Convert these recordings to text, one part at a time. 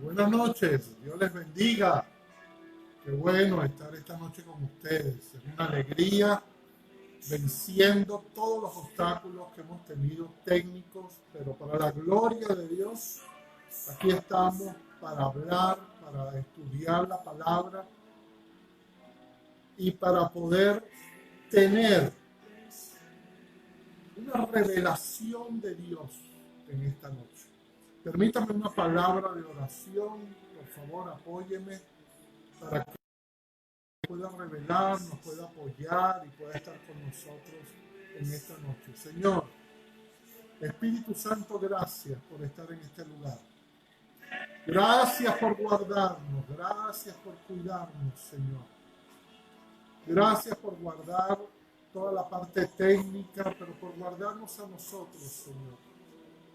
Buenas noches, Dios les bendiga. Qué bueno estar esta noche con ustedes. Es una alegría venciendo todos los obstáculos que hemos tenido técnicos, pero para la gloria de Dios, aquí estamos para hablar, para estudiar la palabra y para poder tener una revelación de Dios en esta noche. Permítame una palabra de oración, por favor, apóyeme para que pueda revelar, nos pueda apoyar y pueda estar con nosotros en esta noche. Señor, Espíritu Santo, gracias por estar en este lugar. Gracias por guardarnos, gracias por cuidarnos, Señor. Gracias por guardar toda la parte técnica, pero por guardarnos a nosotros, Señor.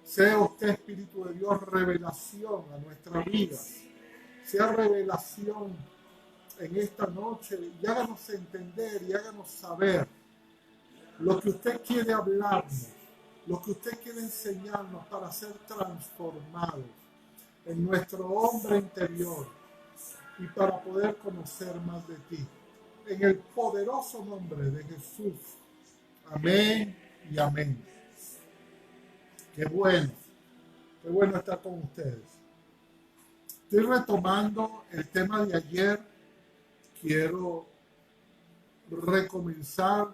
Sea usted, Espíritu de Dios, revelación a nuestras vidas. Sea revelación en esta noche y háganos entender y háganos saber lo que usted quiere hablarnos, lo que usted quiere enseñarnos para ser transformados en nuestro hombre interior y para poder conocer más de ti. En el poderoso nombre de Jesús. Amén y amén. Qué bueno estar con ustedes. Estoy retomando el tema de ayer. Quiero recomenzar.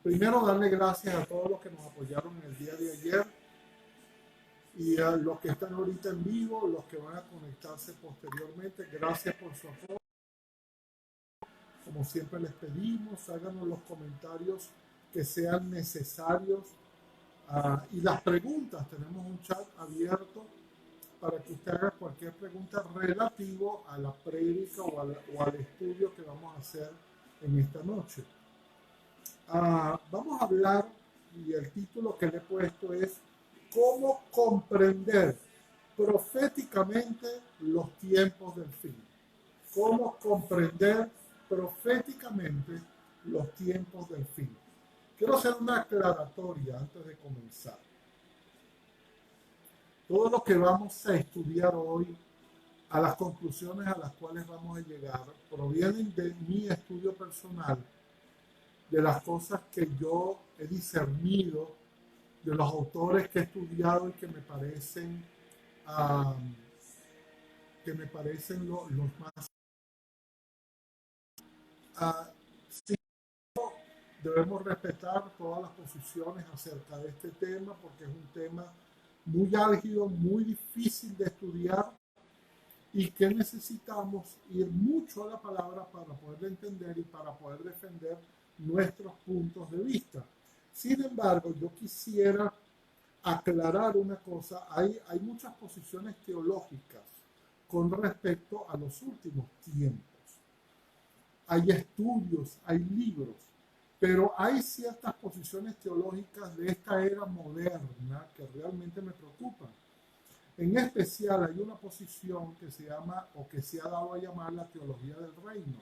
Primero, darle gracias a todos los que nos apoyaron en el día de ayer y a los que están ahorita en vivo, los que van a conectarse posteriormente. Gracias por su apoyo. Como siempre les pedimos, háganos los comentarios que sean necesarios y las preguntas. Tenemos un chat abierto para que usted haga cualquier pregunta relativo a la prédica o al estudio que vamos a hacer en esta noche. Vamos a hablar, y el título que le he puesto es ¿Cómo comprender proféticamente los tiempos del fin? ¿Cómo comprender proféticamente los tiempos del fin? Quiero hacer una aclaratoria antes de comenzar. Todo lo que vamos a estudiar hoy, a las conclusiones a las cuales vamos a llegar, provienen de mi estudio personal, de las cosas que yo he discernido, de los autores que he estudiado y que me parecen los más. Sí, debemos respetar todas las posiciones acerca de este tema porque es un tema muy álgido, muy difícil de estudiar y que necesitamos ir mucho a la palabra para poder entender y para poder defender nuestros puntos de vista. Sin embargo, yo quisiera aclarar una cosa. Hay muchas posiciones teológicas con respecto a los últimos tiempos. Hay estudios, hay libros, pero hay ciertas posiciones teológicas de esta era moderna que realmente me preocupan. En especial hay una posición que se llama o que se ha dado a llamar la teología del reino.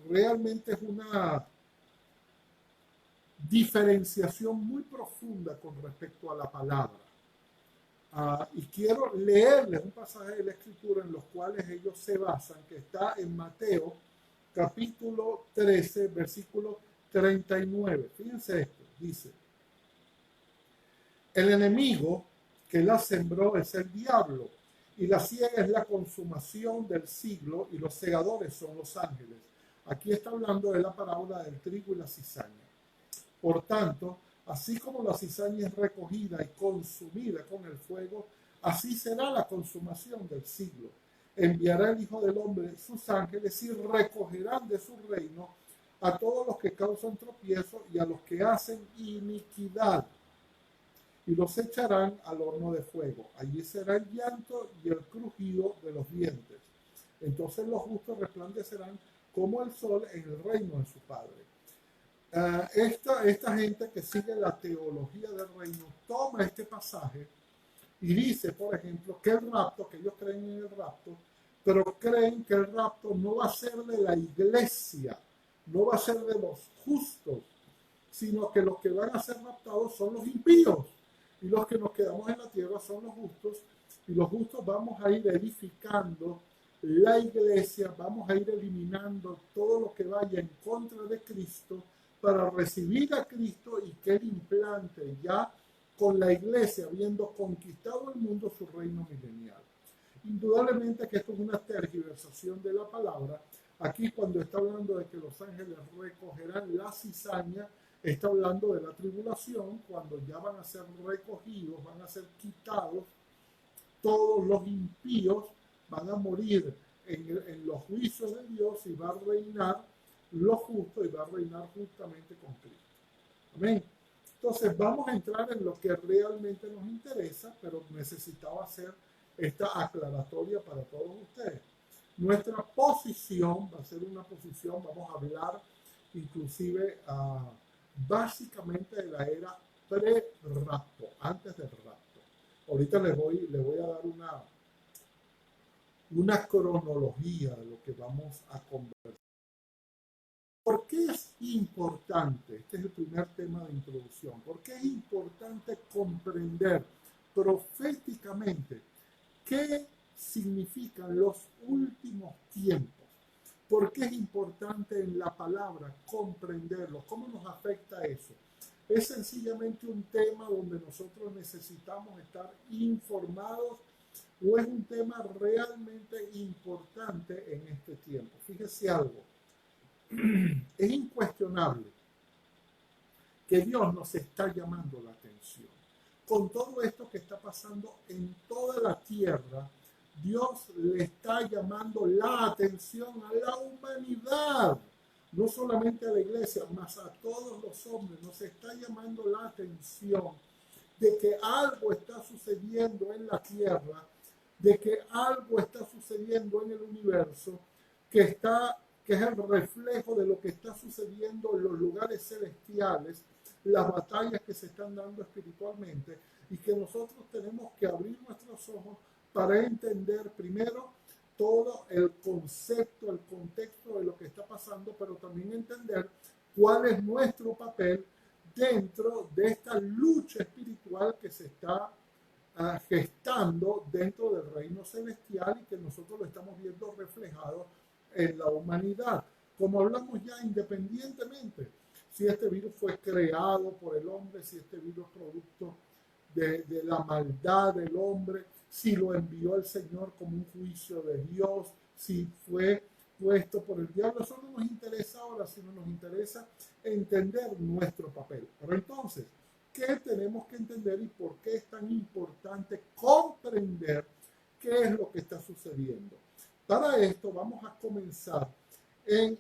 Realmente es una diferenciación muy profunda con respecto a la palabra. Y quiero leerles un pasaje de la Escritura en los cuales ellos se basan, que está en Mateo capítulo 13, versículo 39. Fíjense esto, dice: el enemigo que la sembró es el diablo, y la siega es la consumación del siglo, y los segadores son los ángeles. Aquí está hablando de la parábola del trigo y la cizaña. Por tanto, así como la cizaña es recogida y consumida con el fuego, así será la consumación del siglo. Enviará el Hijo del Hombre sus ángeles y recogerán de su reino a todos los que causan tropiezo y a los que hacen iniquidad, y los echarán al horno de fuego. Allí será el llanto y el crujido de los dientes. Entonces los justos resplandecerán como el sol en el reino de su Padre. Esta gente que sigue la teología del reino toma este pasaje y dice, por ejemplo, que el rapto, que ellos creen en el rapto, pero creen que el rapto no va a ser de la iglesia, no va a ser de los justos, sino que los que van a ser raptados son los impíos y los que nos quedamos en la tierra son los justos, y los justos vamos a ir edificando la iglesia, vamos a ir eliminando todo lo que vaya en contra de Cristo para recibir a Cristo y que Él implante ya con la iglesia, habiendo conquistado el mundo, su reino milenial. Indudablemente que esto es una tergiversación de la palabra. Aquí cuando está hablando de que los ángeles recogerán la cizaña, está hablando de la tribulación, cuando ya van a ser recogidos, van a ser quitados todos los impíos, van a morir en los juicios de Dios y va a reinar lo justo y va a reinar justamente con Cristo. Amén. Entonces vamos a entrar en lo que realmente nos interesa, pero necesitaba hacer esta aclaratoria para todos ustedes. Nuestra posición va a ser una posición, vamos a hablar inclusive básicamente de la era pre-rapto, antes del rapto. Ahorita les voy a dar una cronología de lo que vamos a conversar. ¿Por qué es importante? Este es el primer tema de introducción. ¿Por qué es importante comprender proféticamente qué significan los últimos tiempos? ¿Por qué es importante en la palabra comprenderlo? ¿Cómo nos afecta eso? Es sencillamente un tema donde nosotros necesitamos estar informados, o es un tema realmente importante en este tiempo. Fíjese algo. Es incuestionable que Dios nos está llamando la atención. Con todo esto que está pasando en toda la tierra, Dios le está llamando la atención a la humanidad, no solamente a la iglesia, mas a todos los hombres. Nos está llamando la atención de que algo está sucediendo en la tierra, de que algo está sucediendo en el universo, que es el reflejo de lo que está sucediendo en los lugares celestiales, las batallas que se están dando espiritualmente, y que nosotros tenemos que abrir nuestros ojos para entender primero todo el concepto, el contexto de lo que está pasando, pero también entender cuál es nuestro papel dentro de esta lucha espiritual que se está gestando dentro del reino celestial y que nosotros lo estamos viendo reflejado en la humanidad. Como hablamos ya, independientemente si este virus fue creado por el hombre, si este virus es producto de la maldad del hombre, si lo envió el Señor como un juicio de Dios, si fue puesto por el diablo, eso no nos interesa ahora, sino nos interesa entender nuestro papel. Pero entonces, ¿qué tenemos que entender y por qué es tan importante comprender qué es lo que está sucediendo? Para esto vamos a comenzar en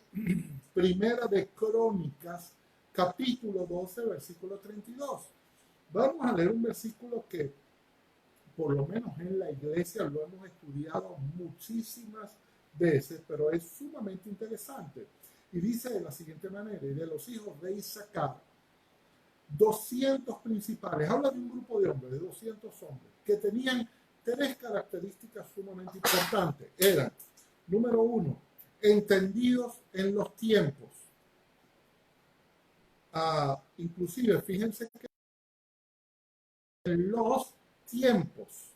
Primera de Crónicas, capítulo 12, versículo 32. Vamos a leer un versículo que por lo menos en la iglesia lo hemos estudiado muchísimas veces, pero es sumamente interesante. Y dice de la siguiente manera: y de los hijos de Isaacar, 200 principales, habla de un grupo de hombres, de 200 hombres, que tenían tres características sumamente importantes. Eran, número uno, entendidos en los tiempos. Inclusive, fíjense que en los tiempos,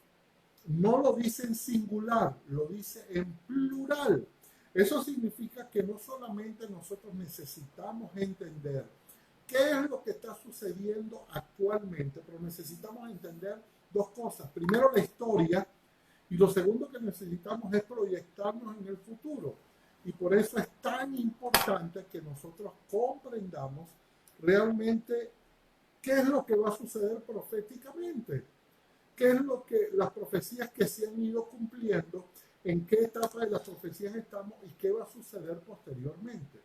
no lo dice en singular, lo dice en plural. Eso significa que no solamente nosotros necesitamos entender qué es lo que está sucediendo actualmente, pero necesitamos entender dos cosas. Primero, la historia, y lo segundo que necesitamos es proyectarnos en el futuro. Y por eso es tan importante que nosotros comprendamos realmente qué es lo que va a suceder proféticamente, qué es lo que las profecías que se han ido cumpliendo, en qué etapa de las profecías estamos y qué va a suceder posteriormente.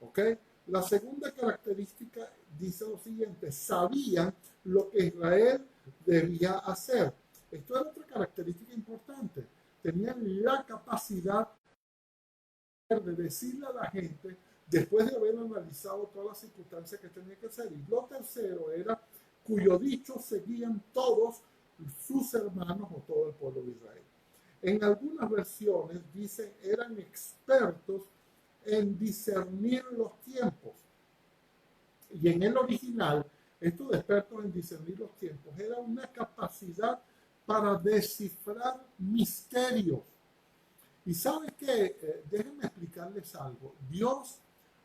¿Ok? La segunda característica dice lo siguiente: sabían lo que Israel debía hacer. Esto es otra característica importante. Tenían la capacidad de decirle a la gente, después de haber analizado todas las circunstancias que tenía que hacer. Y lo tercero era, cuyo dicho seguían todos sus hermanos o todo el pueblo de Israel. En algunas versiones dice, eran expertos en discernir los tiempos. Y en el original, estos expertos en discernir los tiempos era una capacidad para descifrar misterios. Y ¿sabe qué? Déjenme explicarles algo. Dios,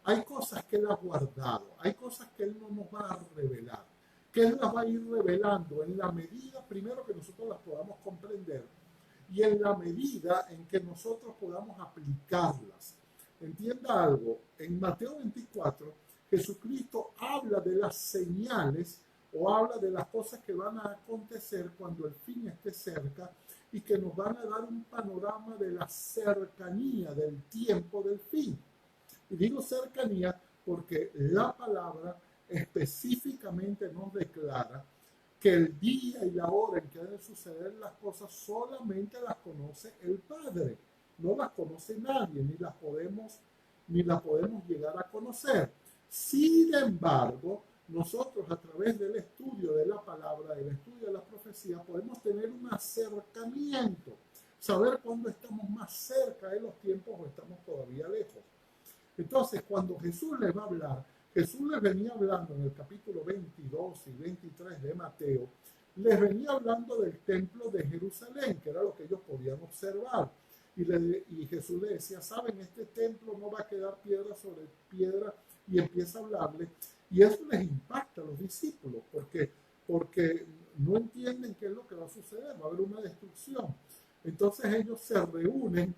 hay cosas que Él ha guardado, hay cosas que Él no nos va a revelar, que Él las va a ir revelando en la medida, primero, que nosotros las podamos comprender y en la medida en que nosotros podamos aplicarlas. Entienda algo, en Mateo 24, Jesucristo habla de las señales o habla de las cosas que van a acontecer cuando el fin esté cerca y que nos van a dar un panorama de la cercanía del tiempo del fin. Y digo cercanía porque la palabra específicamente nos declara que el día y la hora en que deben suceder las cosas solamente las conoce el Padre, no las conoce nadie, ni las podemos llegar a conocer. Sin embargo, nosotros a través del estudio de la palabra, del estudio de la profecía, podemos tener un acercamiento, saber cuándo estamos más cerca de los tiempos o estamos todavía lejos. Entonces, cuando Jesús les va a hablar, Jesús les venía hablando en el capítulo 22 y 23 de Mateo, les venía hablando del templo de Jerusalén, que era lo que ellos podían observar. Y Jesús les decía, saben, este templo no va a quedar piedra sobre piedra, y empieza a hablarles. Y eso les impacta a los discípulos, porque no entienden qué es lo que va a suceder, va a haber una destrucción. Entonces ellos se reúnen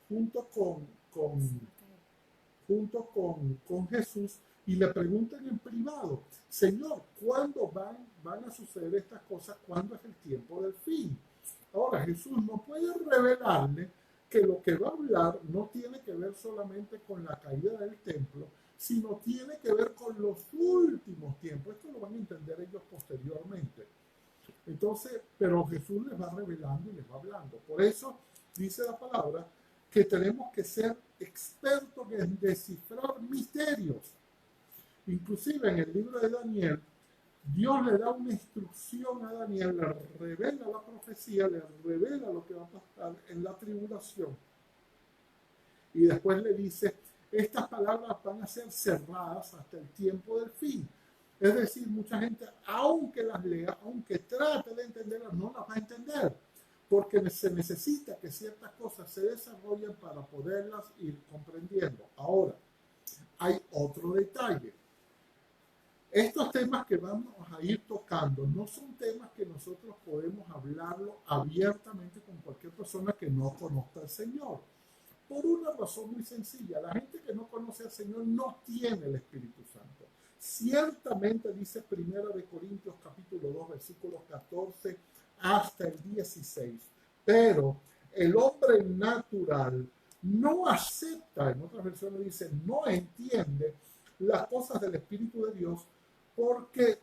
junto con Jesús y le preguntan en privado, Señor, ¿cuándo van a suceder estas cosas? ¿Cuándo es el tiempo del fin? Ahora, Jesús no puede revelarle que lo que va a hablar no tiene que ver solamente con la caída del templo, sino tiene que ver con los últimos tiempos. Esto lo van a entender ellos posteriormente. Entonces, pero Jesús les va revelando y les va hablando. Por eso dice la palabra que tenemos que ser expertos en descifrar misterios. Inclusive en el libro de Daniel, Dios le da una instrucción a Daniel, le revela la profecía, le revela lo que va a pasar en la tribulación. Y después le dice, estas palabras van a ser cerradas hasta el tiempo del fin. Es decir, mucha gente, aunque las lea, aunque trate de entenderlas, no las va a entender, porque se necesita que ciertas cosas se desarrollen para poderlas ir comprendiendo. Ahora, hay otro detalle. Estos temas que vamos a ir tocando no son temas que nosotros podemos hablarlo abiertamente con cualquier persona que no conozca al Señor. Por una razón muy sencilla, la gente que no conoce al Señor no tiene el Espíritu Santo. Ciertamente dice 1 Corintios capítulo 2 versículos 14 hasta el 16, pero el hombre natural no acepta, en otras versiones dice, no entiende las cosas del Espíritu de Dios porque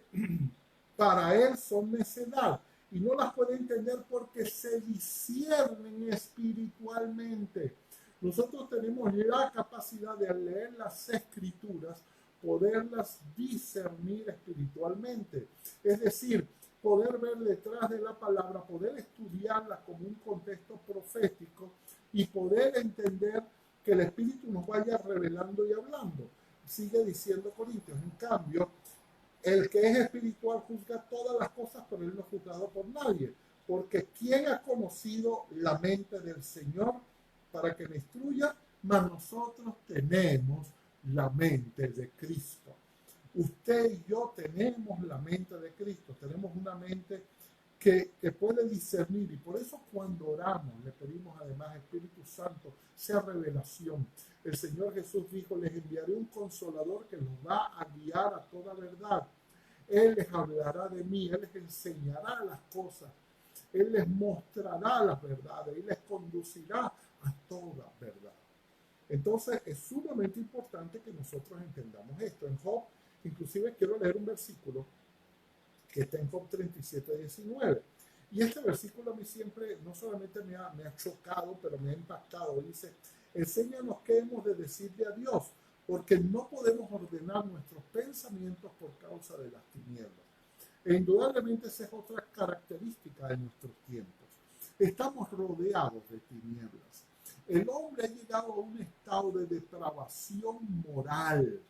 para él son necedad y no las puede entender porque se disciernen espiritualmente. Nosotros tenemos la capacidad de al leer las Escrituras poderlas discernir espiritualmente, es decir, poder ver detrás de la palabra, poder estudiarla como un contexto profético y poder entender que el Espíritu nos vaya revelando y hablando. Sigue diciendo Corintios, en cambio, el que es espiritual juzga todas las cosas, pero él no es juzgado por nadie, porque ¿quién ha conocido la mente del Señor para que me instruya? Mas nosotros tenemos la mente de Cristo. Usted y yo tenemos la mente de Cristo, tenemos una mente que puede discernir, y por eso cuando oramos le pedimos además, Espíritu Santo, sea revelación. El Señor Jesús dijo, les enviaré un consolador que los va a guiar a toda verdad. Él les hablará de mí, Él les enseñará las cosas, Él les mostrará las verdades y les conducirá a toda verdad. Entonces es sumamente importante que nosotros entendamos esto. En Job, inclusive quiero leer un versículo que está en Job 37:19. Y este versículo a mí siempre, no solamente me ha chocado, pero me ha impactado. Dice, enséñanos qué hemos de decirle a Dios, porque no podemos ordenar nuestros pensamientos por causa de las tinieblas. E indudablemente esa es otra característica de nuestros tiempos. Estamos rodeados de tinieblas. El hombre ha llegado a un estado de depravación moral,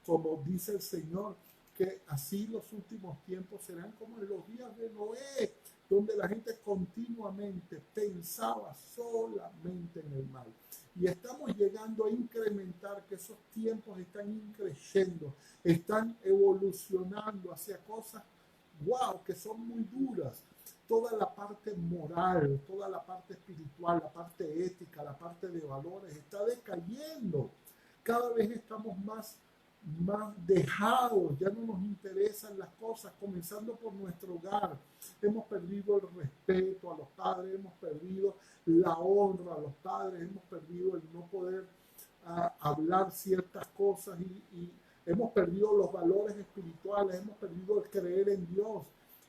como dice el Señor, que así los últimos tiempos serán como en los días de Noé, donde la gente continuamente pensaba solamente en el mal. Y estamos llegando a incrementar que esos tiempos están increciendo, están evolucionando hacia cosas, wow, que son muy duras. Toda la parte moral, toda la parte espiritual, la parte ética, la parte de valores está decayendo. Cada vez estamos más dejados, ya no nos interesan las cosas, comenzando por nuestro hogar. Hemos perdido el respeto a los padres, hemos perdido la honra a los padres, hemos perdido el no poder hablar ciertas cosas y hemos perdido los valores espirituales, hemos perdido el creer en Dios.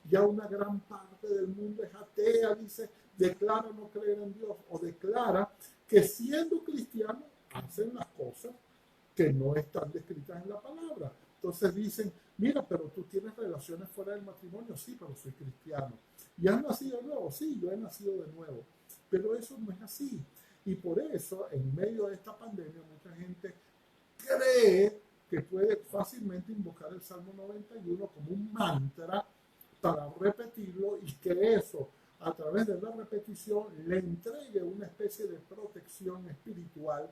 Ya una gran parte del mundo es atea, dice, declara no creer en Dios o declara que siendo cristiano hacen las cosas que no están descritas en la palabra. Entonces dicen, mira, pero tú tienes relaciones fuera del matrimonio, sí, pero soy cristiano. ¿Y has nacido de nuevo? Sí, yo he nacido de nuevo. Pero eso no es así. Y por eso, en medio de esta pandemia, mucha gente cree que puede fácilmente invocar el Salmo 91 como un mantra para repetirlo y que eso, a través de la repetición, le entregue una especie de protección espiritual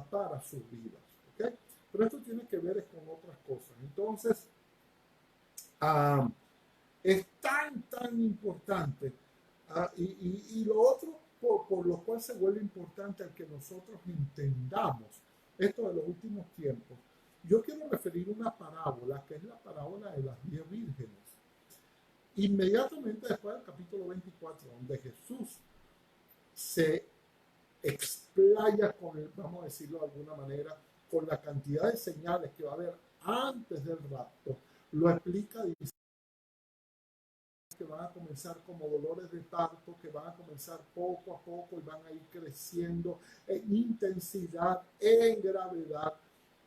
para sus vidas. ¿Okay? Pero esto tiene que ver con otras cosas. Entonces, es tan importante. Y lo otro por lo cual se vuelve importante el que nosotros entendamos esto de los últimos tiempos. Yo quiero referir una parábola, que es la parábola de las 10 vírgenes. Inmediatamente después del capítulo 24, donde Jesús se explaya con el, vamos a decirlo de alguna manera, con la cantidad de señales que va a haber antes del rapto, lo explica diciendo que van a comenzar como dolores de parto, que van a comenzar poco a poco y van a ir creciendo en intensidad, en gravedad.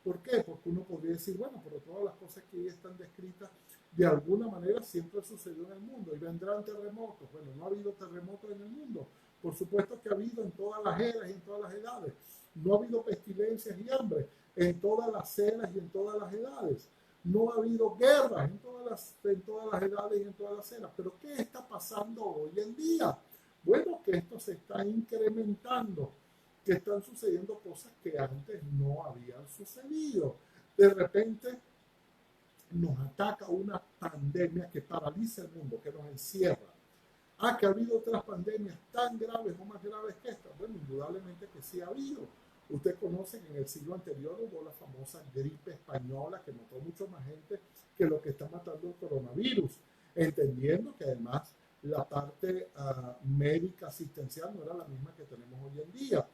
¿Por qué? Porque uno podría decir, bueno, pero todas las cosas que ahí están descritas, de alguna manera siempre sucedió en el mundo y vendrán terremotos. Bueno, no ha habido terremotos en el mundo. Por supuesto que ha habido en todas las eras y en todas las edades. No ha habido pestilencias y hambre en todas las eras y en todas las edades. No ha habido guerras en todas las edades y en todas las eras. Pero ¿qué está pasando hoy en día? Bueno, que esto se está incrementando, que están sucediendo cosas que antes no habían sucedido. De repente nos ataca una pandemia que paraliza el mundo, que nos encierra. Que ha habido otras pandemias tan graves o más graves que esta. Bueno, indudablemente que sí ha habido. Usted conoce que en el siglo anterior hubo la famosa gripe española que mató mucho más gente que lo que está matando el coronavirus, entendiendo que además la parte médica asistencial no era la misma que tenemos hoy en día.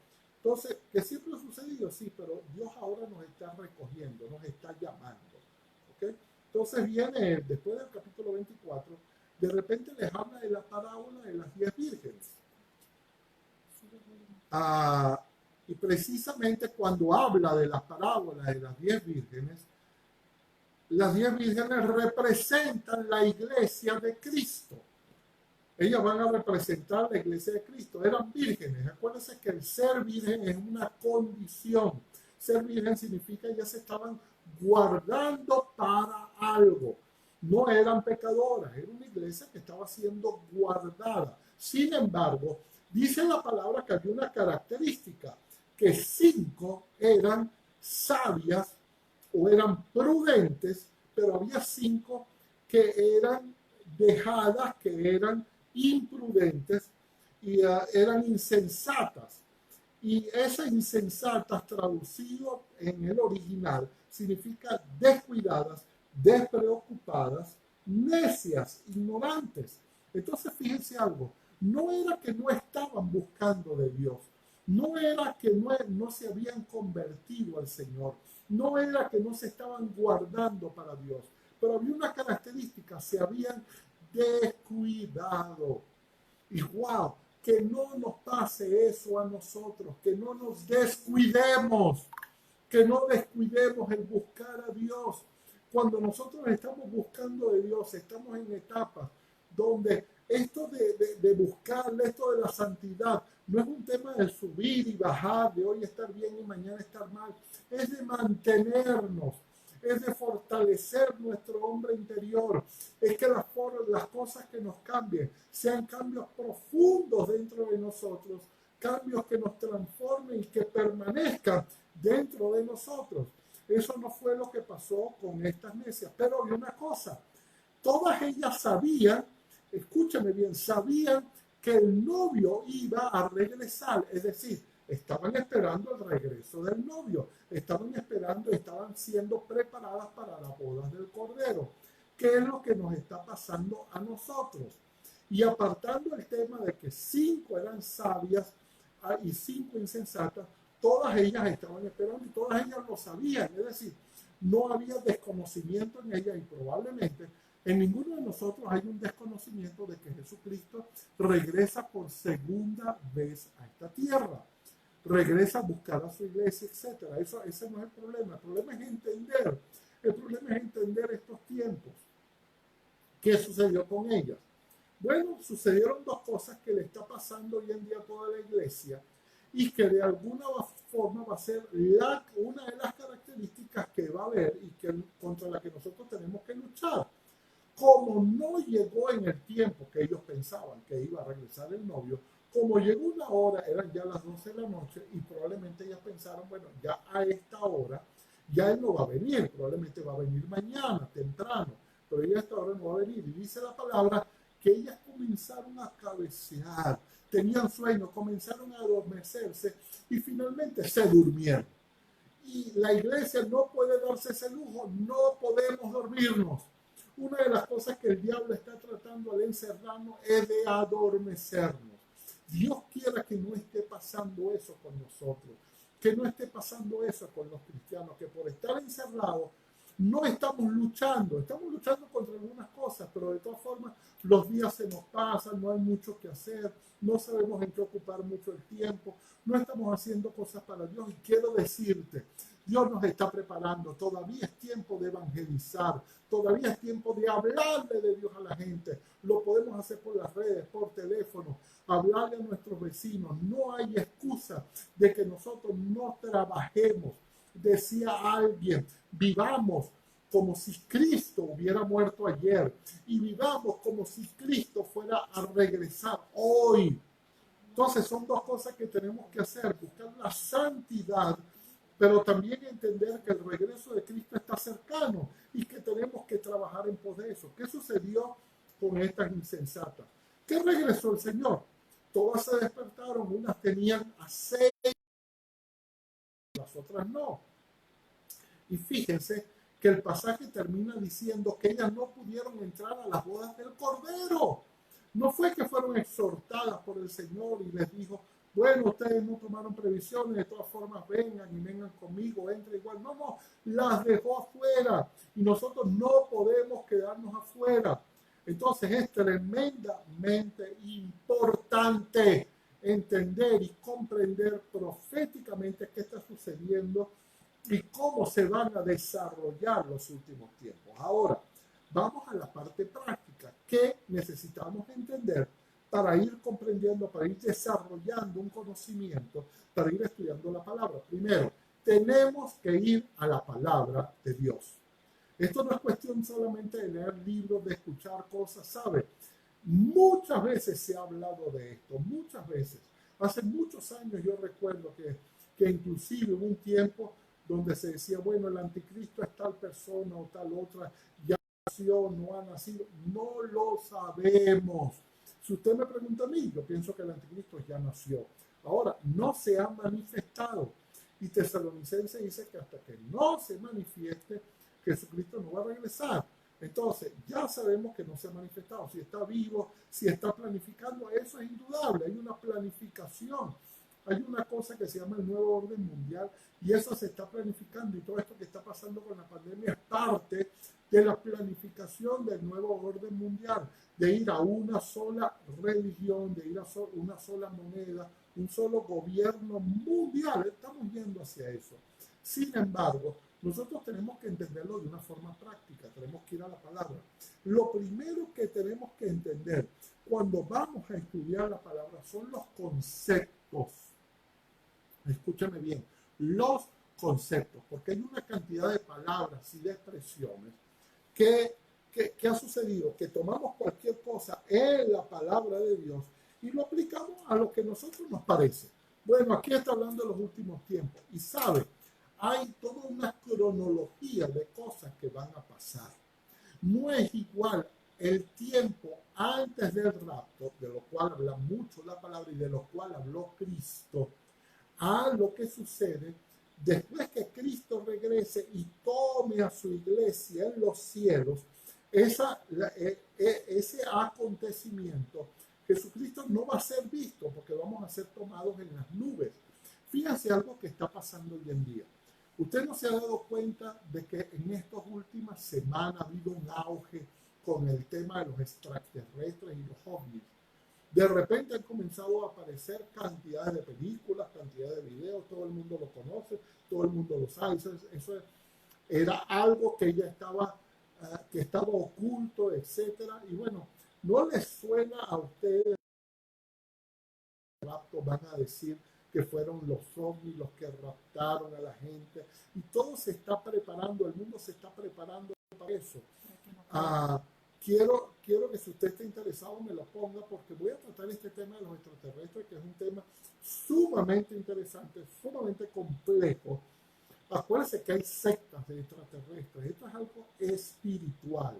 Entonces, que siempre ha sucedido, sí, pero Dios ahora nos está recogiendo, nos está llamando. ¿Okay? Entonces viene, después del capítulo 24, de repente les habla de la parábola de las 10 vírgenes. Y precisamente cuando habla de la parábola de las 10 vírgenes representan la iglesia de Cristo. Ellas van a representar la iglesia de Cristo. Eran vírgenes. Acuérdense que el ser virgen es una condición. Ser virgen significa que ellas se estaban guardando para algo. No eran pecadoras, era una iglesia que estaba siendo guardada. Sin embargo, dice la palabra que había una característica, que 5 eran sabias o eran prudentes, pero había 5 que eran dejadas, que eran imprudentes y eran insensatas. Y esas insensatas, traducido en el original, significa descuidadas, despreocupadas, necias, ignorantes. Entonces, fíjense algo, no era que no estaban buscando de Dios, no era que no se habían convertido al Señor, no era que no se estaban guardando para Dios, pero había una característica, se habían descuidado. Y wow, que no nos pase eso a nosotros, que no nos descuidemos, que no descuidemos el buscar a Dios. Cuando nosotros estamos buscando de Dios, estamos en etapas donde esto de buscarle, esto de la santidad, no es un tema de subir y bajar, de hoy estar bien y mañana estar mal, es de mantenernos, es de fortalecer nuestro hombre interior, es que las cosas que nos cambien sean cambios profundos dentro de nosotros, cambios que nos transformen y que permanezcan dentro de nosotros. Eso no fue lo que pasó con estas necias, pero hay una cosa, todas ellas sabían, escúchame bien, sabían que el novio iba a regresar, es decir, estaban esperando el regreso del novio, estaban esperando, estaban siendo preparadas para las bodas del Cordero. ¿Qué es lo que nos está pasando a nosotros? Y apartando el tema de que 5 eran sabias y 5 insensatas, todas ellas estaban esperando y todas ellas lo sabían, es decir, no había desconocimiento en ellas y probablemente en ninguno de nosotros hay un desconocimiento de que Jesucristo regresa por segunda vez a esta tierra. Regresa a buscar a su iglesia, etc. Ese no es el problema. El problema es entender. El problema es entender estos tiempos. ¿Qué sucedió con ellas? Bueno, sucedieron 2 cosas que le está pasando hoy en día a toda la iglesia y que de alguna forma va a ser una de las características que va a haber y contra la que nosotros tenemos que luchar. Como no llegó en el tiempo que ellos pensaban que iba a regresar el novio, como llegó una hora, eran ya las 12 de la noche y probablemente ellas pensaron, bueno, ya a esta hora, ya él no va a venir, probablemente va a venir mañana, temprano, pero ya a esta hora no va a venir. Y dice la palabra que ellas comenzaron a cabecear, tenían sueño, comenzaron a adormecerse y finalmente se durmieron. Y la iglesia no puede darse ese lujo, no podemos dormirnos. Una de las cosas que el diablo está tratando al encerrarnos es de adormecernos. Dios quiera que no esté pasando eso con nosotros, que no esté pasando eso con los cristianos, que por estar encerrados no estamos luchando contra algunas cosas, pero de todas formas los días se nos pasan, no hay mucho que hacer, no sabemos en qué ocupar mucho el tiempo, no estamos haciendo cosas para Dios y quiero decirte, Dios nos está preparando, todavía es tiempo de evangelizar, todavía es tiempo de hablarle de Dios a la gente, lo podemos hacer por las redes, por teléfono, hablarle a nuestros vecinos, no hay excusa de que nosotros no trabajemos. Decía alguien, vivamos como si Cristo hubiera muerto ayer y vivamos como si Cristo fuera a regresar hoy. Entonces son 2 cosas que tenemos que hacer, buscar la santidad, pero también entender que el regreso de Cristo está cercano y que tenemos que trabajar en pos de eso. ¿Qué sucedió con estas insensatas? ¿Qué regresó el Señor? Todas se despertaron, unas tenían aceite, las otras no. Y fíjense que el pasaje termina diciendo que ellas no pudieron entrar a las bodas del Cordero. No fue que fueron exhortadas por el Señor y les dijo, bueno, ustedes no tomaron previsiones, de todas formas vengan y vengan conmigo, entre igual. No, las dejó afuera y nosotros no podemos quedarnos afuera. Entonces es tremendamente importante entender y comprender proféticamente qué está sucediendo y cómo se van a desarrollar los últimos tiempos. Ahora, vamos a la parte práctica. ¿Qué necesitamos entender para ir comprendiendo, para ir desarrollando un conocimiento, para ir estudiando la palabra? Primero, tenemos que ir a la palabra de Dios. Esto no es cuestión solamente de leer libros, de escuchar cosas, ¿sabe? Muchas veces se ha hablado de esto, muchas veces. Hace muchos años yo recuerdo que inclusive hubo un tiempo donde se decía, bueno, el anticristo es tal persona o tal otra, ya nació, no ha nacido, no lo sabemos. Si usted me pregunta a mí, yo pienso que el anticristo ya nació. Ahora, no se ha manifestado. Y Tesalonicenses dice que hasta que no se manifieste, Jesucristo no va a regresar. Entonces, ya sabemos que no se ha manifestado. Si está vivo, si está planificando, eso es indudable. Hay una planificación. Hay una cosa que se llama el nuevo orden mundial y eso se está planificando y todo esto que está pasando con la pandemia es parte de la planificación del nuevo orden mundial, de ir a una sola religión, de ir a una sola moneda, un solo gobierno mundial. Estamos yendo hacia eso. Sin embargo, nosotros tenemos que entenderlo de una forma práctica, tenemos que ir a la palabra. Lo primero que tenemos que entender cuando vamos a estudiar la palabra son los conceptos. Escúchame bien, los conceptos, porque hay una cantidad de palabras y de expresiones que ha sucedido, que tomamos cualquier cosa en la palabra de Dios y lo aplicamos a lo que a nosotros nos parece. Bueno, aquí está hablando de los últimos tiempos y sabe, hay toda una cronología de cosas que van a pasar. No es igual el tiempo antes del rapto, de lo cual habla mucho la palabra y de lo cual habló Cristo, a lo que sucede después que Cristo regrese y tome a su iglesia en los cielos. Ese acontecimiento, Jesucristo no va a ser visto porque vamos a ser tomados en las nubes. Fíjense algo que está pasando hoy en día. Usted no se ha dado cuenta de que en estas últimas semanas ha habido un auge con el tema de los extraterrestres y los ovnis. De repente han comenzado a aparecer cantidades de películas, cantidades de videos, todo el mundo lo conoce, todo el mundo lo sabe. Eso era algo que ya estaba, que estaba oculto, etcétera. Y bueno, ¿no les suena a ustedes? Van a decir que fueron los ovnis los que raptaron a la gente y todo se está preparando, el mundo se está preparando para eso. Quiero que si usted está interesado me lo ponga porque voy a tratar este tema de los extraterrestres, que es un tema sumamente interesante, sumamente complejo. Acuérdense que hay sectas de extraterrestres. Esto es algo espiritual.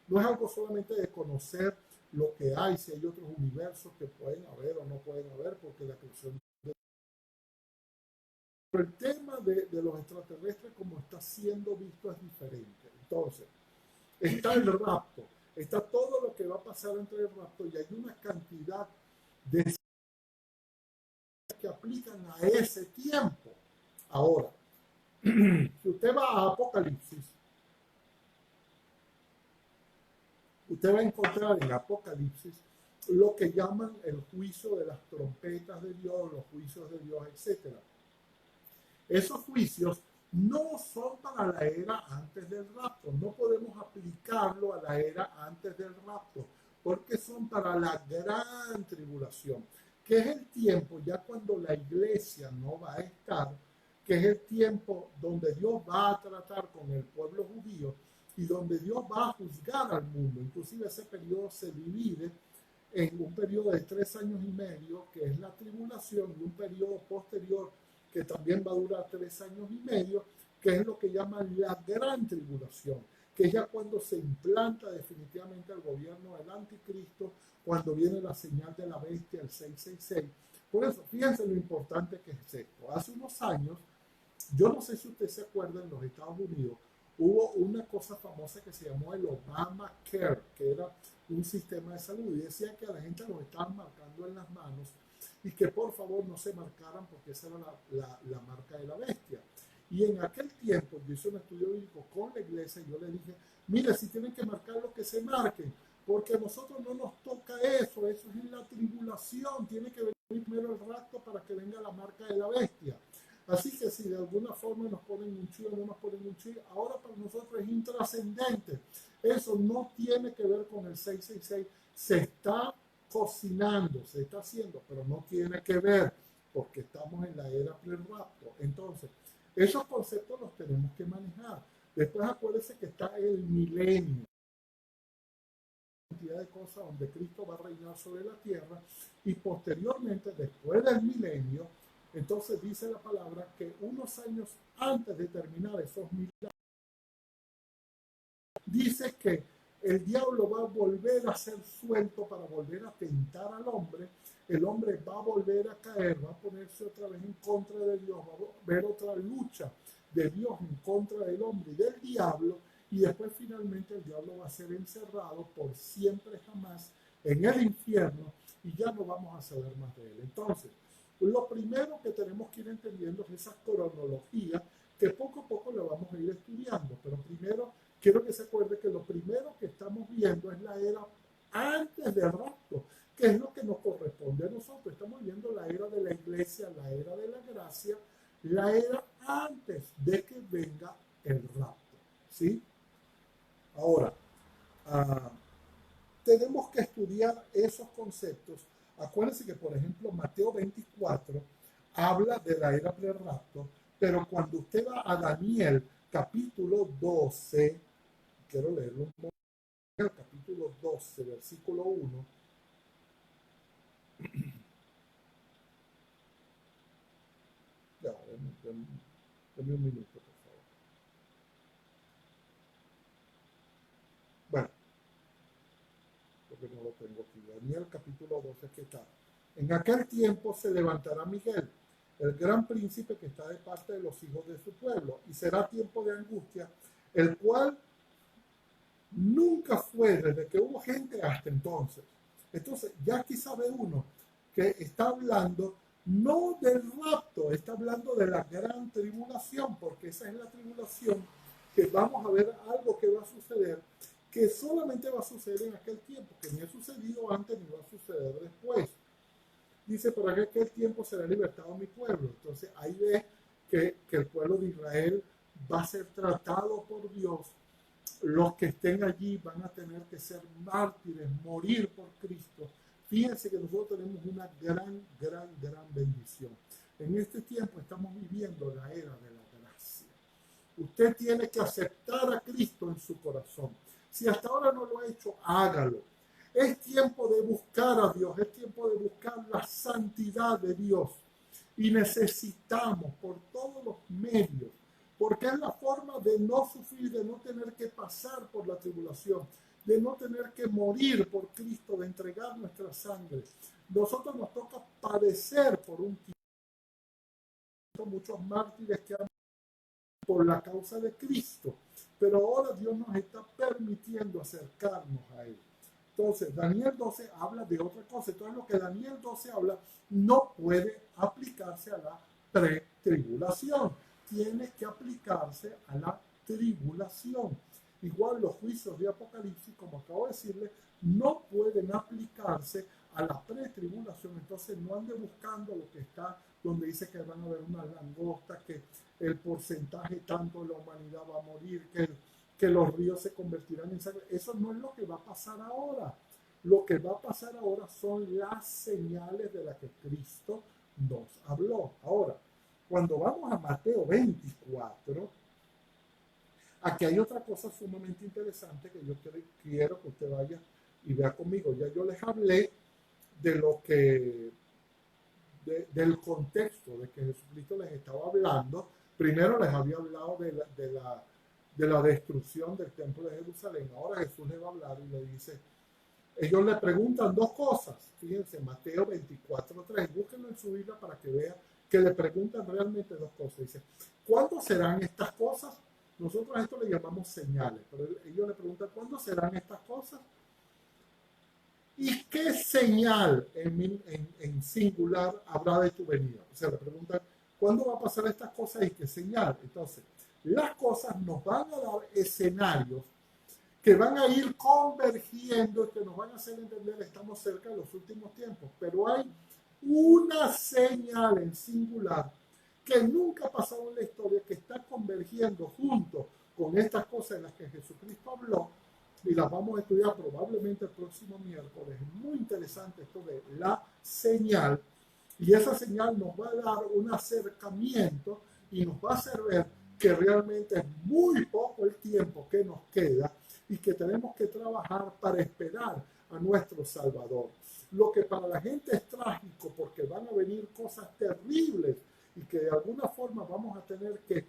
No es algo solamente de conocer lo que hay, si hay otros universos que pueden haber o no pueden haber, porque la creación. Pero el tema de los extraterrestres, como está siendo visto, es diferente. Entonces, está el rapto, está todo lo que va a pasar entre el rapto y hay una cantidad de que aplican a ese tiempo. Ahora, si usted va a Apocalipsis, usted va a encontrar en Apocalipsis lo que llaman el juicio de las trompetas de Dios, los juicios de Dios, etc. Esos juicios no son para la era antes del rapto, no podemos aplicarlo a la era antes del rapto, porque son para la gran tribulación, que es el tiempo ya cuando la iglesia no va a estar, que es el tiempo donde Dios va a tratar con el pueblo judío y donde Dios va a juzgar al mundo. Inclusive ese periodo se divide en un periodo de 3 años y medio, que es la tribulación, y un periodo posterior que también va a durar 3 años y medio, que es lo que llaman la gran tribulación, que es ya cuando se implanta definitivamente el gobierno del anticristo, cuando viene la señal de la bestia, el 666. Por eso, fíjense lo importante que es esto. Hace unos años, yo no sé si usted se acuerda, en los Estados Unidos hubo una cosa famosa que se llamó el Obamacare, que era un sistema de salud, y decía que a la gente los estaban marcando en las manos y que por favor no se marcaran porque esa era la marca de la bestia. Y en aquel tiempo yo hice un estudio bíblico con la iglesia y yo le dije, mire, si tienen que marcar lo que se marquen, porque a nosotros no nos toca eso, eso es en la tribulación, tiene que venir primero el rapto para que venga la marca de la bestia. Así que si de alguna forma nos ponen un chío o no nos ponen un chío, ahora para nosotros es intrascendente. Eso no tiene que ver con el 666. Se está cocinando, se está haciendo, pero no tiene que ver porque estamos en la era pre-rapto. Entonces, esos conceptos los tenemos que manejar. Después acuérdense que está el milenio. Cantidad de cosas donde Cristo va a reinar sobre la tierra y posteriormente, después del milenio, entonces dice la palabra que unos años antes de terminar esos milagros, dice que el diablo va a volver a ser suelto para volver a tentar al hombre. El hombre va a volver a caer, va a ponerse otra vez en contra de Dios, va a haber otra lucha de Dios en contra del hombre y del diablo, y después finalmente el diablo va a ser encerrado por siempre jamás en el infierno y ya no vamos a saber más de él. Entonces, lo primero que tenemos que ir entendiendo es esa cronología que poco a poco la vamos a ir estudiando, pero primero quiero que se acuerde que lo primero que estamos viendo es la era antes del rapto, que es lo que nos corresponde a nosotros. Estamos viendo la era de la iglesia, la era de la gracia, la era antes de que venga el rapto, ¿sí? Ahora, tenemos que estudiar esos conceptos. Acuérdense que, por ejemplo, Mateo 24 habla de la era pre-rapto, Pero cuando usted va a Daniel capítulo 12, quiero leerlo un momento, capítulo 12, versículo 1. Ya, dame un minuto, por favor. Bueno, porque no lo tengo aquí. Daniel capítulo 12, que está. En aquel tiempo se levantará Miguel, el gran príncipe que está de parte de los hijos de su pueblo, y será tiempo de angustia, el cual nunca fue desde que hubo gente hasta entonces. Entonces, ya aquí sabe uno que está hablando no del rapto, está hablando de la gran tribulación, porque esa es la tribulación que vamos a ver algo que va a suceder, que solamente va a suceder en aquel tiempo, que ni ha sucedido antes ni va a suceder después. Dice, por aquel tiempo será libertado mi pueblo. Entonces ahí ve que el pueblo de Israel va a ser tratado por Dios. Los que estén allí van a tener que ser mártires, morir por Cristo. Fíjense que nosotros tenemos una gran bendición. En este tiempo estamos viviendo la era de la gracia. Usted tiene que aceptar a Cristo en su corazón. Si hasta ahora no lo ha hecho, hágalo. Es tiempo de buscar a Dios, es tiempo de buscar la santidad de Dios. Y necesitamos por todos los medios, porque es la forma de no sufrir, de no tener que pasar por la tribulación, de no tener que morir por Cristo, de entregar nuestra sangre. Nosotros nos toca padecer por un tiempo. Muchos mártires que han por la causa de Cristo, pero ahora Dios nos está permitiendo acercarnos a Él. Entonces, Daniel 12 habla de otra cosa. Entonces, lo que Daniel 12 habla no puede aplicarse a la pretribulación. Tiene que aplicarse a la tribulación. Igual los juicios de Apocalipsis, como acabo de decirle, no pueden aplicarse a la pretribulación. Entonces, no ande buscando lo que está donde dice que van a haber unas langostas, que el porcentaje tanto de la humanidad va a morir, que los ríos se convertirán en sangre. Eso no es lo que va a pasar ahora. Lo que va a pasar ahora son las señales de las que Cristo nos habló. Ahora, cuando vamos a Mateo 24, aquí hay otra cosa sumamente interesante que yo quiero que usted vaya y vea conmigo. Ya yo les hablé de lo que, del contexto de que Jesucristo les estaba hablando. Primero les había hablado de la destrucción del templo de Jerusalén. Ahora Jesús le va a hablar y le dice, ellos le preguntan dos cosas. Fíjense, Mateo 24:3, búsquenlo en su Biblia para que vean que le preguntan realmente dos cosas. Dice, ¿cuándo serán estas cosas? Nosotros a esto le llamamos señales, pero ellos le preguntan, ¿cuándo serán estas cosas? ¿Y qué señal en singular habrá de tu venida? O sea, le preguntan, ¿cuándo va a pasar estas cosas y qué señal? Entonces, las cosas nos van a dar escenarios que van a ir convergiendo y que nos van a hacer entender que estamos cerca de los últimos tiempos. Pero hay una señal en singular que nunca ha pasado en la historia, que está convergiendo junto con estas cosas en las que Jesucristo habló, y las vamos a estudiar probablemente el próximo miércoles. Es muy interesante esto de la señal, y esa señal nos va a dar un acercamiento y nos va a hacer ver que realmente es muy poco el tiempo que nos queda y que tenemos que trabajar para esperar a nuestro Salvador. Lo que para la gente es trágico, porque van a venir cosas terribles y que de alguna forma vamos a tener que,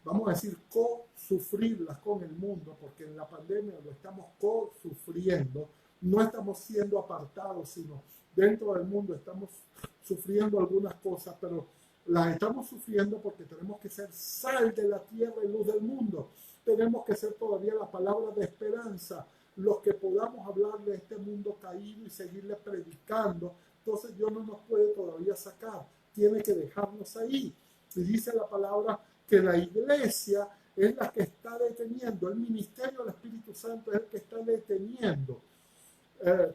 vamos a decir, co-sufrirlas con el mundo, porque en la pandemia lo estamos co-sufriendo, no estamos siendo apartados, sino dentro del mundo estamos sufriendo algunas cosas, pero las estamos sufriendo porque tenemos que ser sal de la tierra y luz del mundo. Tenemos que ser todavía la palabra de esperanza, los que podamos hablar de este mundo caído y seguirle predicando. Entonces Dios no nos puede todavía sacar, tiene que dejarnos ahí. Y dice la palabra que la iglesia es la que está deteniendo, el ministerio del Espíritu Santo es el que está deteniendo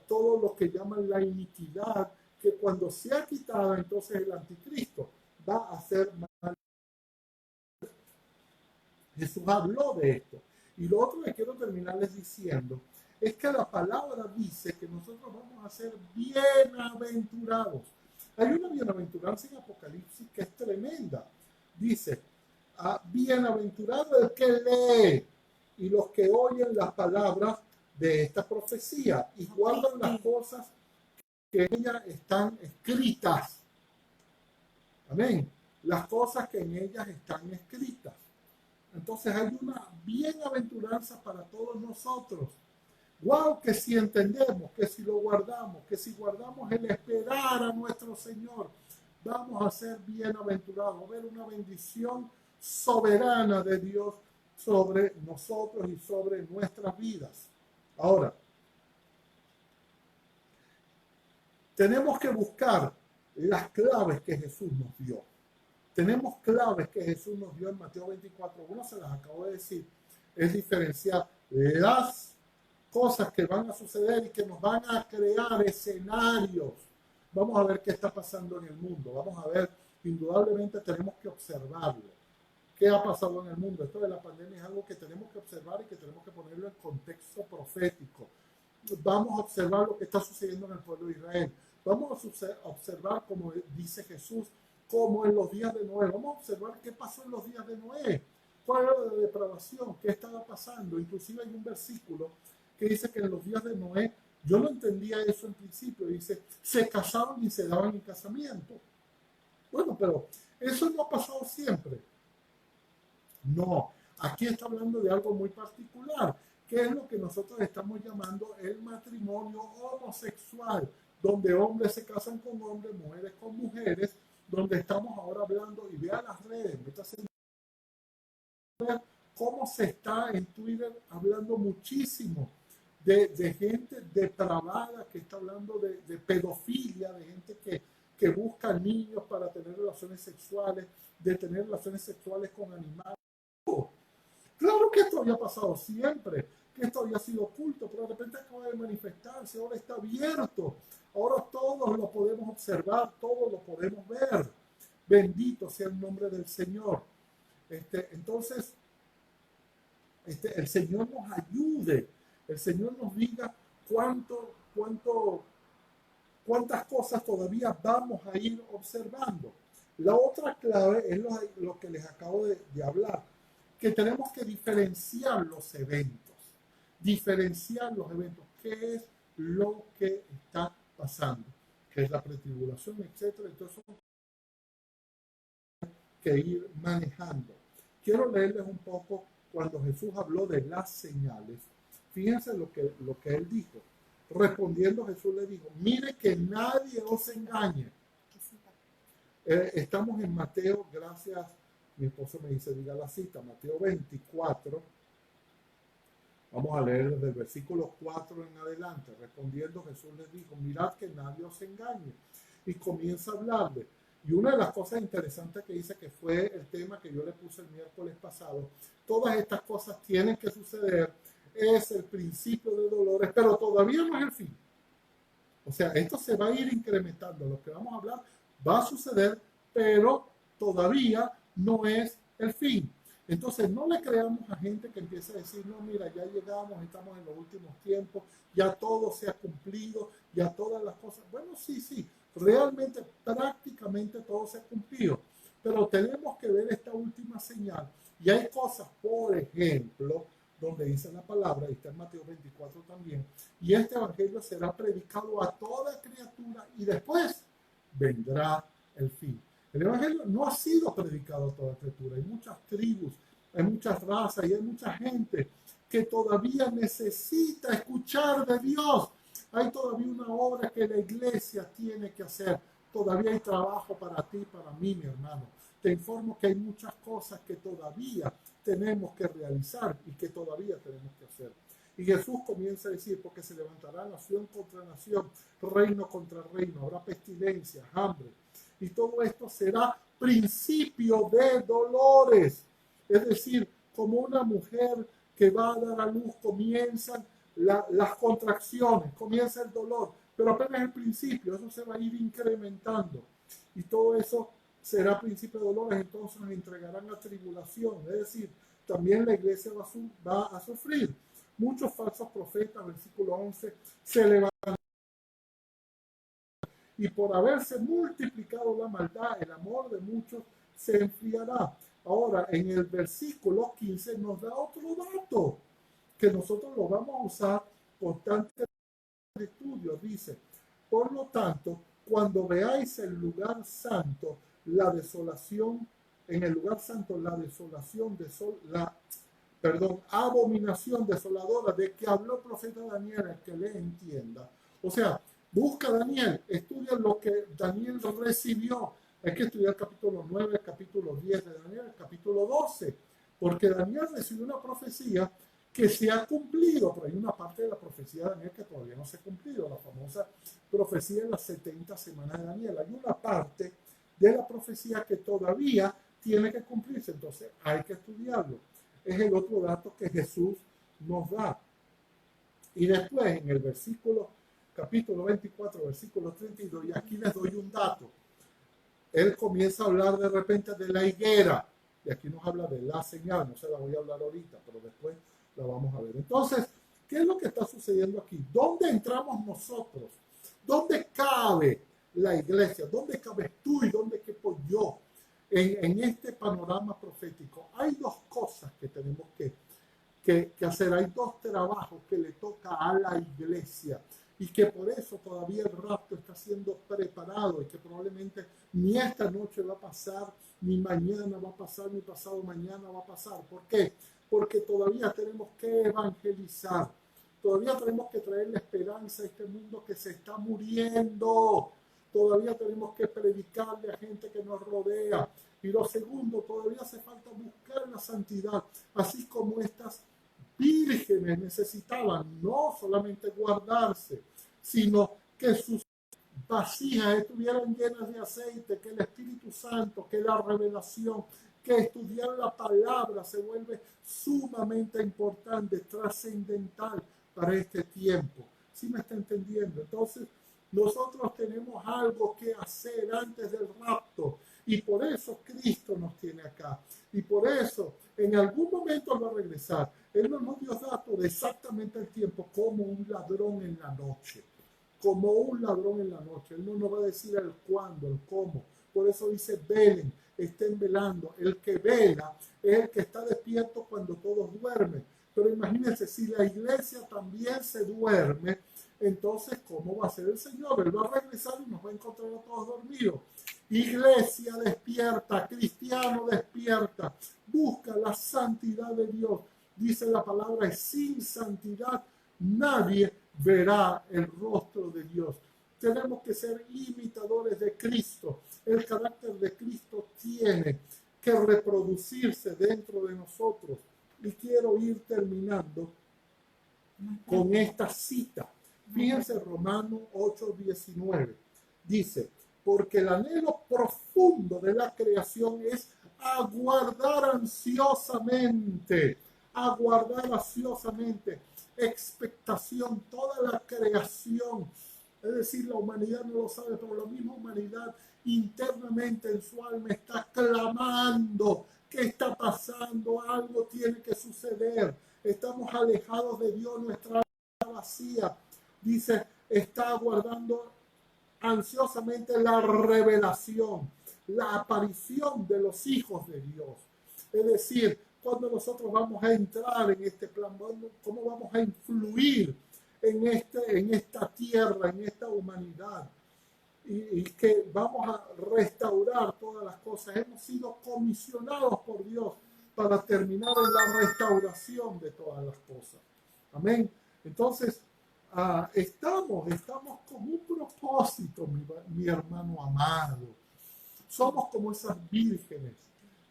todo lo que llaman la iniquidad, que cuando sea quitada, entonces el anticristo va a ser mal. Jesús habló de esto. Y lo otro que quiero terminarles diciendo es que la palabra dice que nosotros vamos a ser bienaventurados. Hay una bienaventuranza en Apocalipsis que es tremenda. Dice, bienaventurado el que lee y los que oyen las palabras de esta profecía y guardan las cosas que en ellas están escritas. Amén. Las cosas que en ellas están escritas. Entonces hay una bienaventuranza para todos nosotros. Wow, que si entendemos, que si lo guardamos, que si guardamos el esperar a nuestro Señor, vamos a ser bienaventurados, a ver una bendición soberana de Dios sobre nosotros y sobre nuestras vidas. Ahora, tenemos que buscar las claves que Jesús nos dio. Tenemos claves que Jesús nos dio en Mateo 24. Uno se las acabo de decir. Es diferenciar las cosas que van a suceder y que nos van a crear escenarios. Vamos a ver qué está pasando en el mundo. Vamos a ver, indudablemente tenemos que observarlo. ¿Qué ha pasado en el mundo? Esto de la pandemia es algo que tenemos que observar y que tenemos que ponerlo en contexto profético. Vamos a observar lo que está sucediendo en el pueblo de Israel. Vamos a observar, como dice Jesús, como en los días de Noé. Vamos a observar qué pasó en los días de Noé. ¿Cuál era la depravación? ¿Qué estaba pasando? Inclusive hay un versículo que dice que en los días de Noé, yo no entendía eso en principio, dice, se casaban y se daban en casamiento. Bueno, pero eso no ha pasado siempre. No, aquí está hablando de algo muy particular, que es lo que nosotros estamos llamando el matrimonio homosexual, donde hombres se casan con hombres, mujeres con mujeres, donde estamos ahora hablando, y vea las redes, cómo se está en Twitter hablando muchísimo de gente depravada que está hablando de pedofilia, de gente que busca niños para tener relaciones sexuales, de tener relaciones sexuales con animales. Claro que esto había pasado siempre, que esto había sido oculto, pero de repente acaba de manifestarse, ahora está abierto, ahora todos lo podemos observar, todos lo podemos ver. Bendito sea el nombre del Señor. Entonces, el Señor nos ayude, el Señor nos diga cuántas cosas todavía vamos a ir observando. La otra clave es lo que les acabo de hablar, que tenemos que diferenciar los eventos. Diferenciar los eventos. ¿Qué es lo que está pasando? ¿Qué es la pretribulación, etcétera? Entonces, que ir manejando. Quiero leerles un poco cuando Jesús habló de las señales. Fíjense lo que él dijo. Respondiendo, Jesús le dijo, mire que nadie os engañe. Estamos en Mateo, gracias, mi esposo me dice, diga la cita, Mateo 24. Vamos a leer desde el versículo 4 en adelante. Respondiendo, Jesús les dijo, mirad que nadie os engañe. Y comienza a hablarle. Y una de las cosas interesantes que dice, que fue el tema que yo le puse el miércoles pasado, todas estas cosas tienen que suceder, es el principio de dolores, pero todavía no es el fin. O sea, esto se va a ir incrementando, lo que vamos a hablar va a suceder, pero todavía no es el fin. Entonces, no le creamos a gente que empieza a decir, no, mira, ya llegamos, estamos en los últimos tiempos, ya todo se ha cumplido, ya todas las cosas. Bueno, sí, realmente, prácticamente todo se ha cumplido, pero tenemos que ver esta última señal. Y hay cosas, por ejemplo, donde dice la palabra, y está en Mateo 24 también, y este evangelio será predicado a toda criatura y después vendrá el fin. El evangelio no ha sido predicado a toda criatura. Hay muchas tribus, hay muchas razas y hay mucha gente que todavía necesita escuchar de Dios. Hay todavía una obra que la iglesia tiene que hacer. Todavía hay trabajo para ti, para mí, mi hermano. Te informo que hay muchas cosas que todavía tenemos que realizar y que todavía tenemos que hacer. Y Jesús comienza a decir, porque se levantará nación contra nación, reino contra reino, habrá pestilencia, hambre. Y todo esto será principio de dolores. Es decir, como una mujer que va a dar a luz, comienzan las contracciones, comienza el dolor, pero apenas el principio, eso se va a ir incrementando. Y todo eso será principio de dolores, entonces nos entregarán a tribulación. Es decir, también la iglesia va a sufrir. Muchos falsos profetas, versículo 11, se levantan. Y por haberse multiplicado la maldad, el amor de muchos se enfriará. Ahora, en el versículo 15 nos da otro dato que nosotros lo vamos a usar constantemente en el estudio. Dice, por lo tanto, cuando veáis el lugar santo, la desolación, en el lugar santo, la desolación, abominación desoladora de que habló el profeta Daniel, el que le entienda. O sea, busca Daniel, estudia lo que Daniel recibió. Hay que estudiar el capítulo 9, el capítulo 10 de Daniel, el capítulo 12, porque Daniel recibió una profecía que se ha cumplido, pero hay una parte de la profecía de Daniel que todavía no se ha cumplido, la famosa profecía de las 70 semanas de Daniel. Hay una parte de la profecía que todavía tiene que cumplirse, entonces hay que estudiarlo. Es el otro dato que Jesús nos da. Y después en el capítulo 24, versículo 32, y aquí les doy un dato. Él comienza a hablar de repente de la higuera, y aquí nos habla de la señal, no se la voy a hablar ahorita, pero después la vamos a ver. Entonces, ¿qué es lo que está sucediendo aquí? ¿Dónde entramos nosotros? ¿Dónde cabe la iglesia? ¿Dónde cabes tú y dónde quepo yo en este panorama profético? Hay dos cosas que tenemos que hacer. Hay dos trabajos que le toca a la iglesia y que por eso todavía el rapto está siendo preparado y que probablemente ni esta noche va a pasar, ni mañana va a pasar, ni pasado mañana va a pasar. ¿Por qué? Porque todavía tenemos que evangelizar, todavía tenemos que traer la esperanza a este mundo que se está muriendo, todavía tenemos que predicarle a gente que nos rodea. Y lo segundo, todavía hace falta buscar la santidad, así como estas vírgenes necesitaban no solamente guardarse, sino que sus vasijas estuvieran llenas de aceite, que el Espíritu Santo, que la revelación, que estudiar la palabra se vuelve sumamente importante, trascendental para este tiempo. ¿Sí me está entendiendo? Entonces, nosotros tenemos algo que hacer antes del rapto y por eso Cristo nos tiene acá. Y por eso en algún momento Él va a regresar. Él no nos dio datos de exactamente el tiempo, como un ladrón en la noche. Como un ladrón en la noche. Él no nos va a decir el cuándo, el cómo. Por eso dice, velen, estén velando. El que vela es el que está despierto cuando todos duermen. Pero imagínense, si la iglesia también se duerme, entonces, ¿cómo va a ser el Señor? Él va a regresar y nos va a encontrar a todos dormidos. Iglesia despierta, cristiano despierta, busca la santidad de Dios. Dice la palabra, y sin santidad nadie verá el rostro de Dios. Tenemos que ser imitadores de Cristo. El carácter de Cristo tiene que reproducirse dentro de nosotros. Y quiero ir terminando con esta cita. Fíjense, Romanos 8:19. Dice, porque el anhelo profundo de la creación es aguardar ansiosamente, expectación, toda la creación. Es decir, la humanidad no lo sabe, pero la misma humanidad internamente en su alma está clamando. ¿Qué está pasando? Algo tiene que suceder. Estamos alejados de Dios, nuestra alma vacía. Dice, está aguardando ansiosamente la revelación, la aparición de los hijos de Dios. Es decir, cuando nosotros vamos a entrar en este plan, cómo vamos a influir en esta tierra, en esta humanidad, y que vamos a restaurar todas las cosas. Hemos sido comisionados por Dios para terminar en la restauración de todas las cosas. Amén. Entonces, estamos con un propósito, mi hermano amado. Somos como esas vírgenes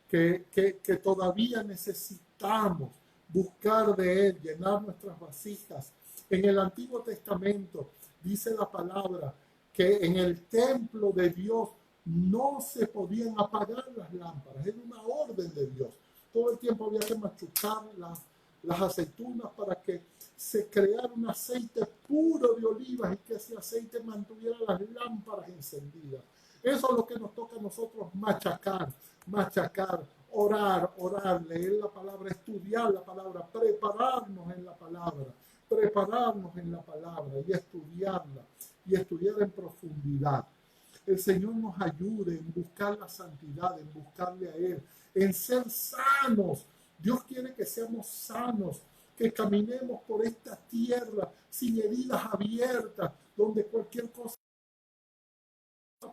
que todavía necesitamos buscar de Él, llenar nuestras vasijas. En el Antiguo Testamento dice la palabra que en el templo de Dios no se podían apagar las lámparas. Era una orden de Dios. Todo el tiempo había que machucar las aceitunas para que se creara un aceite puro de olivas y que ese aceite mantuviera las lámparas encendidas. Eso es lo que nos toca a nosotros machacar, orar, leer la palabra, estudiar la palabra, prepararnos en la palabra y estudiarla y estudiar en profundidad. El Señor nos ayude en buscar la santidad, en buscarle a Él, en ser sanos. Dios quiere que seamos sanos, que caminemos por esta tierra sin heridas abiertas, donde cualquier cosa,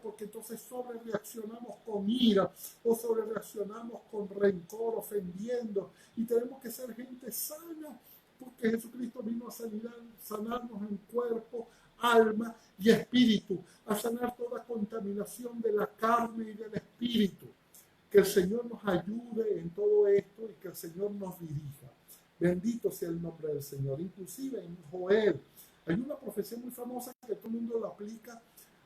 porque entonces sobre reaccionamos con ira o sobre reaccionamos con rencor, ofendiendo, y tenemos que ser gente sana, porque Jesucristo vino a sanarnos en cuerpo, alma y espíritu, a sanar toda contaminación de la carne y del espíritu. Que el Señor nos ayude en todo esto y que el Señor nos dirija. Bendito sea el nombre del Señor. Inclusive en Joel hay una profecía muy famosa que todo el mundo la aplica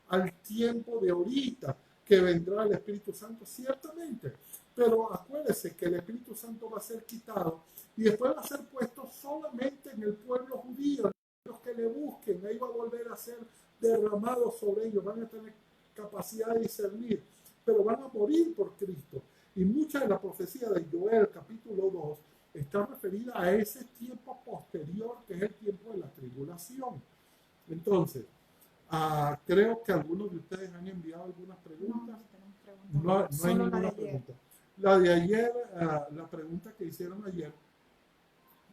al tiempo de ahorita, que vendrá el Espíritu Santo, ciertamente. Pero acuérdese que el Espíritu Santo va a ser quitado y después va a ser puesto solamente en el pueblo judío. Los que le busquen, ahí va a volver a ser derramado sobre ellos, van a tener capacidad de discernir, pero van a morir por Cristo. Y mucha de la profecía de Joel, capítulo 2, está referida a ese tiempo posterior, que es el tiempo de la tribulación. Entonces, creo que algunos de ustedes han enviado algunas preguntas. No hay ninguna pregunta. La de ayer, la pregunta que hicieron ayer,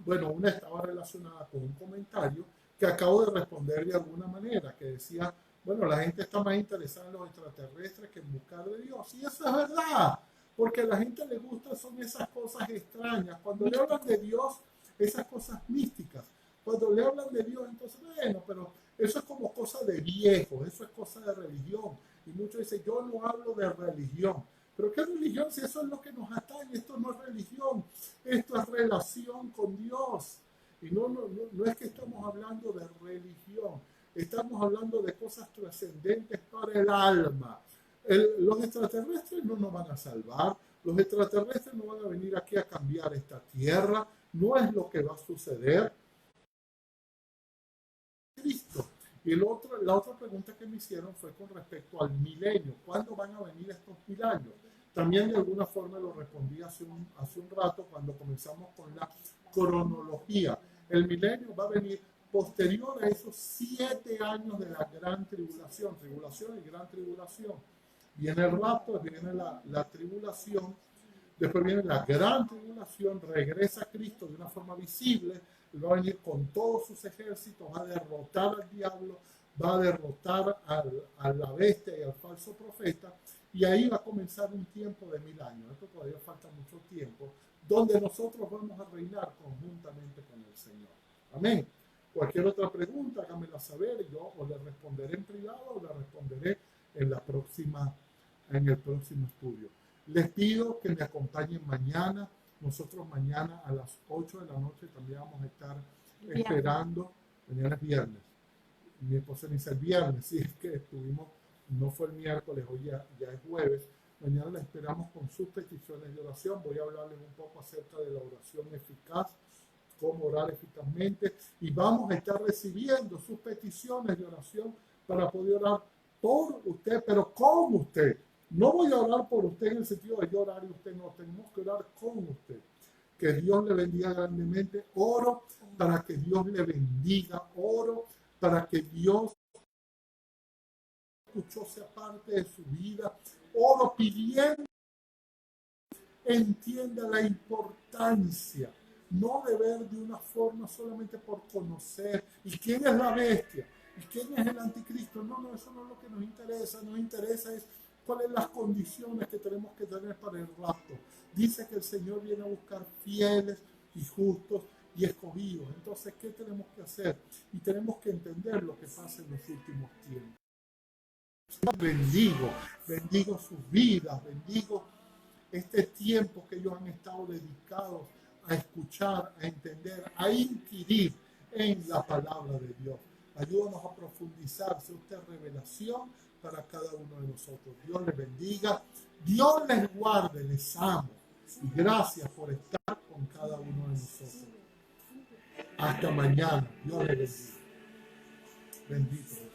bueno, una estaba relacionada con un comentario que acabo de responder de alguna manera, que decía, bueno, la gente está más interesada en los extraterrestres que en buscar de Dios. Y eso es verdad, porque a la gente le gusta son esas cosas extrañas. Cuando le hablan de Dios, esas cosas místicas. Cuando le hablan de Dios, entonces, bueno, pero eso es como cosa de viejos, eso es cosa de religión. Y muchos dicen, yo no hablo de religión. Pero ¿qué religión? Si eso es lo que nos atañe, esto no es religión, esto es relación con Dios. Y no es que estamos hablando de religión, estamos hablando de cosas trascendentes para el alma. Los extraterrestres no nos van a salvar, los extraterrestres no van a venir aquí a cambiar esta tierra, no es lo que va a suceder. Cristo. Y la otra pregunta que me hicieron fue con respecto al milenio. ¿Cuándo van a venir estos 1000 años? También de alguna forma lo respondí hace un rato cuando comenzamos con la cronología. El milenio va a venir posterior a esos 7 años de la gran tribulación y gran tribulación. Viene el rapto, viene la tribulación, después viene la gran tribulación, regresa Cristo de una forma visible, va a venir con todos sus ejércitos, va a derrotar al diablo, va a derrotar a la bestia y al falso profeta, y ahí va a comenzar un tiempo de 1000 años. Esto todavía falta mucho tiempo, donde nosotros vamos a reinar conjuntamente con el Señor. Amén. Cualquier otra pregunta, hágamela saber, y yo o le responderé en privado o le responderé en el próximo estudio. Les pido que me acompañen mañana. Nosotros mañana a las 8 de la noche también vamos a estar esperando. Mañana es viernes. Mi esposa dice el viernes, sí, es que estuvimos, no fue el miércoles, hoy ya es jueves. Mañana la esperamos con sus peticiones de oración. Voy a hablarles un poco acerca de la oración eficaz, cómo orar eficazmente, y vamos a estar recibiendo sus peticiones de oración para poder orar por usted, pero con usted. No voy a orar por usted en el sentido de yo orar y usted no, tenemos que orar con usted. Que Dios le bendiga grandemente. Oro para que Dios le bendiga. Oro para que Dios escuchó sea parte de su vida. Oro pidiendo entienda la importancia, no de ver de una forma solamente por conocer. ¿Y quién es la bestia? ¿Y quién es el anticristo? No, eso no es lo que nos interesa. Nos interesa es cuáles las condiciones que tenemos que tener para el rapto. Dice que el Señor viene a buscar fieles y justos y escogidos. Entonces, ¿qué tenemos que hacer? Y tenemos que entender lo que pasa en los últimos tiempos. Bendigo sus vidas, bendigo este tiempo que ellos han estado dedicados a escuchar, a entender, a inquirir en la palabra de Dios. Ayúdanos a profundizar, sea usted revelación para cada uno de nosotros. Dios les bendiga, Dios les guarde, les amo. Y gracias por estar con cada uno de nosotros. Hasta mañana. Dios les bendiga. Bendito.